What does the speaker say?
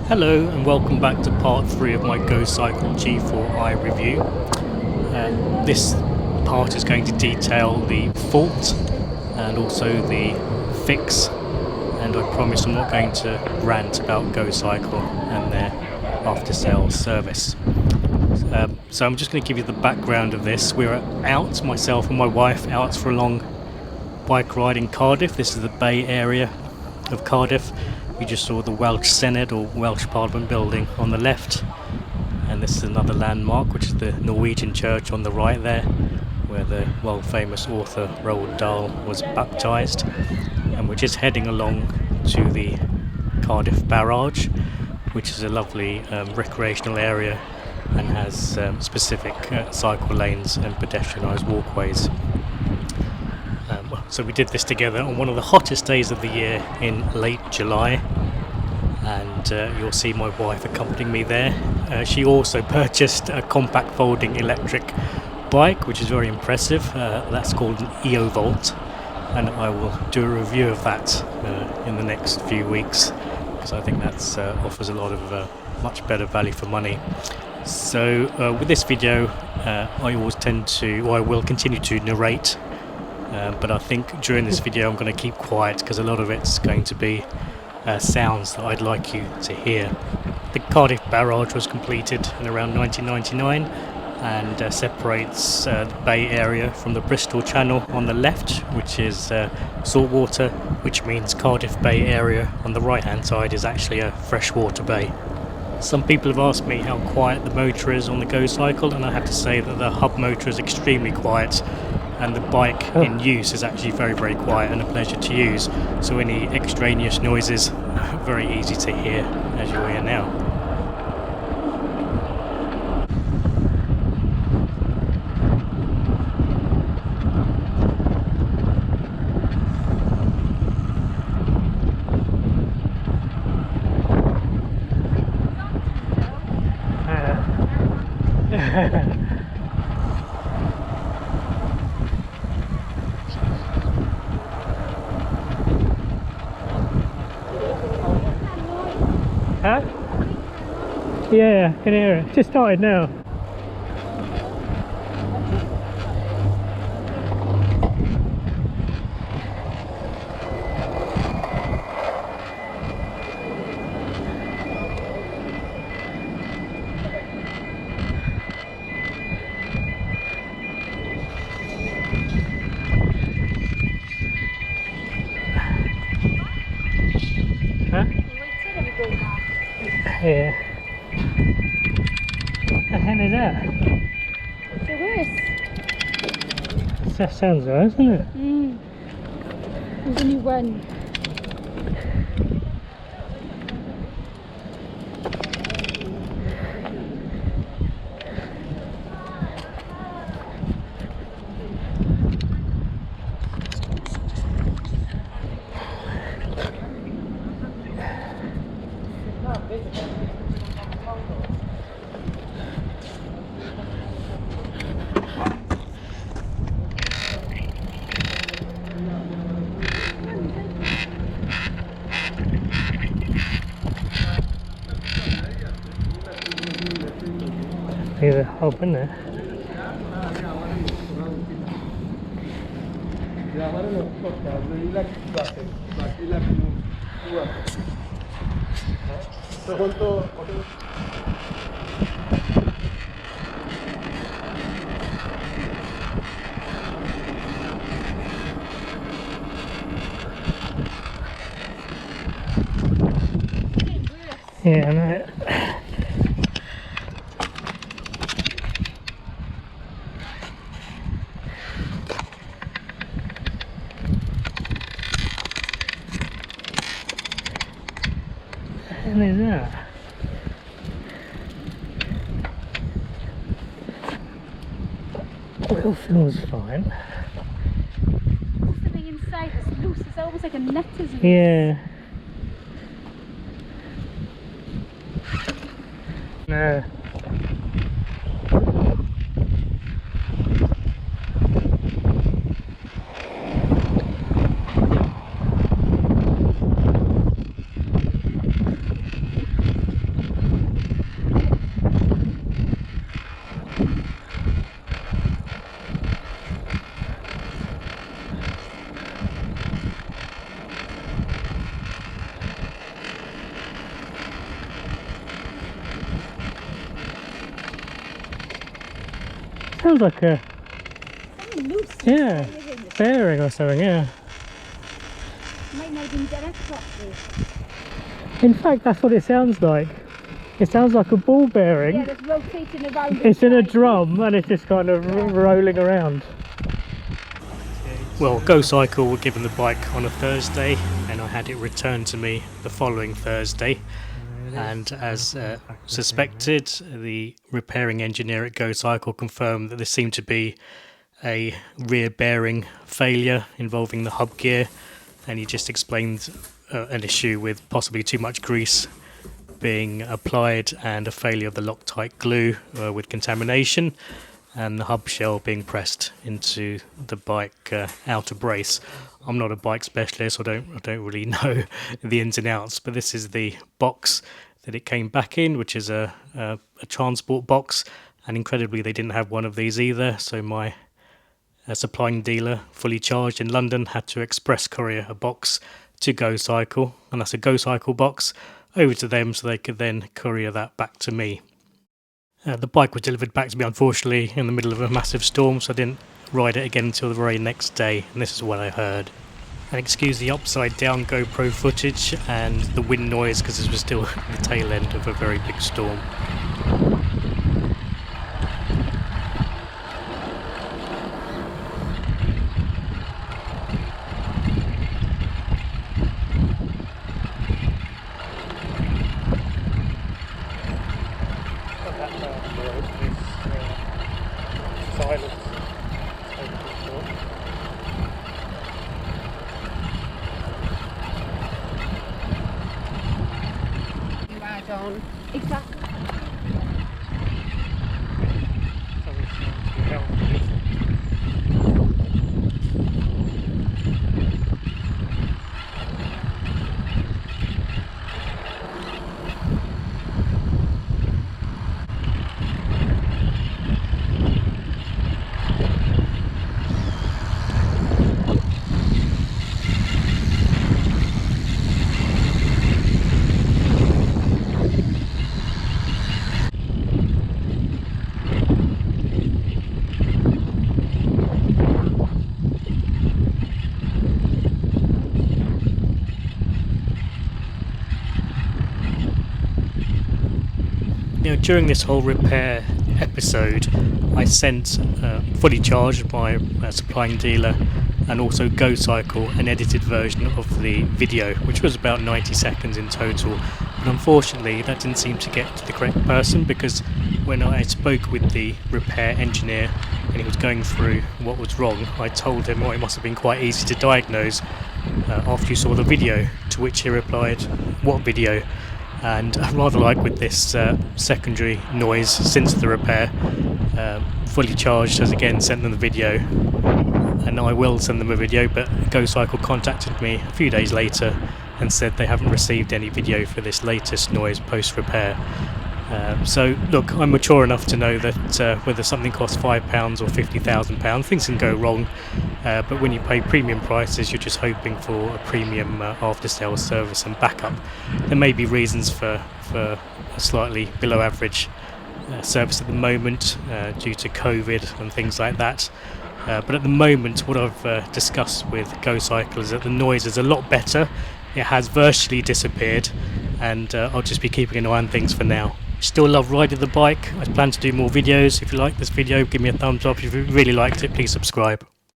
Hello and welcome back to part 3 of my GoCycle G4i review. This part is going to detail the fault and also the fix, and I promise I'm not going to rant about GoCycle and their after sales service. So I'm just going to give you the background of this. We're out, myself and my wife, out for a long bike ride in Cardiff. This is the Bay area of Cardiff. We just saw the Welsh Senedd or Welsh Parliament building on the left, and this is another landmark, which is the Norwegian church on the right there, where the world famous author Roald Dahl was baptised. And we're just heading along to the Cardiff Barrage, which is a lovely recreational area and has specific cycle lanes and pedestrianised walkways. So we did this together on one of the hottest days of the year in late July, and you'll see my wife accompanying me there. She also purchased a compact folding electric bike, which is very impressive. That's called an EOVolt, and I will do a review of that in the next few weeks, because I think that offers a lot of much better value for money. So with this video, I will continue to narrate. But I think during this video I'm going to keep quiet, because a lot of it's going to be sounds that I'd like you to hear. The Cardiff Barrage was completed in around 1999 and separates the Bay area from the Bristol Channel on the left, which is saltwater, which means Cardiff Bay area on the right hand side is actually a freshwater bay. Some people have asked me how quiet the motor is on the GoCycle, and I have to say that the hub motor is extremely quiet, and the bike in use is actually very, very quiet and a pleasure to use. So any extraneous noises are very easy to hear, as you'll hear now. Huh? Yeah, I can hear it. Just started now. Huh? Yeah. What the hell is that? It's a horse. That sounds right, isn't it? There's only one. There's a hub in there. Yeah, I know. What is that? Wheel feels fine. What's the thing inside that's loose? It's almost like a net, isn't it? Yeah. No. Sounds like a Something loose. yeah Isn't it? bearing or something. Yeah. Might not have been direct properly. In fact, that's what it sounds like. It sounds like a ball bearing. Yeah, it's rotating around. It's in a inside. drum and it's just kind of rolling around. Well, GoCycle were given the bike on a Thursday and I had it returned to me the following Thursday. And as suspected, the repairing engineer at GoCycle confirmed that there seemed to be a rear bearing failure involving the hub gear, and he just explained an issue with possibly too much grease being applied and a failure of the Loctite glue with contamination, and the hub shell being pressed into the bike outer brace. I'm not a bike specialist, I don't really know the ins and outs, but this is the box that it came back in, which is a transport box, and incredibly they didn't have one of these either, so my supplying dealer, fully charged in London, had to express courier a box to GoCycle, and that's a GoCycle box, over to them so they could then courier that back to me. The bike was delivered back to me, unfortunately, in the middle of a massive storm, so I didn't ride it again until the very next day, and this is what I heard. And excuse the upside down GoPro footage and the wind noise, because this was still the tail end of a very big storm. On. Exactly. During this whole repair episode, I sent fully charged my supplying dealer and also GoCycle an edited version of the video, which was about 90 seconds in total. But unfortunately, that didn't seem to get to the correct person, because when I spoke with the repair engineer and he was going through what was wrong, I told him, it must have been quite easy to diagnose after you saw the video, to which he replied, "What video?" And rather like with this secondary noise since the repair, fully charged has again sent them the video, and I will send them a video, but GoCycle contacted me a few days later and said they haven't received any video for this latest noise post-repair. So look, I'm mature enough to know that whether something costs £5 or £50,000, things can go wrong, but when you pay premium prices, you're just hoping for a premium after-sales service and backup. There may be reasons for a slightly below average service at the moment due to COVID and things like that, but at the moment what I've discussed with GoCycle is that the noise is a lot better. It has virtually disappeared, and I'll just be keeping an eye on things for now. Still love riding the bike. I plan to do more videos. If you like this video, give me a thumbs up. If you really liked it, please subscribe.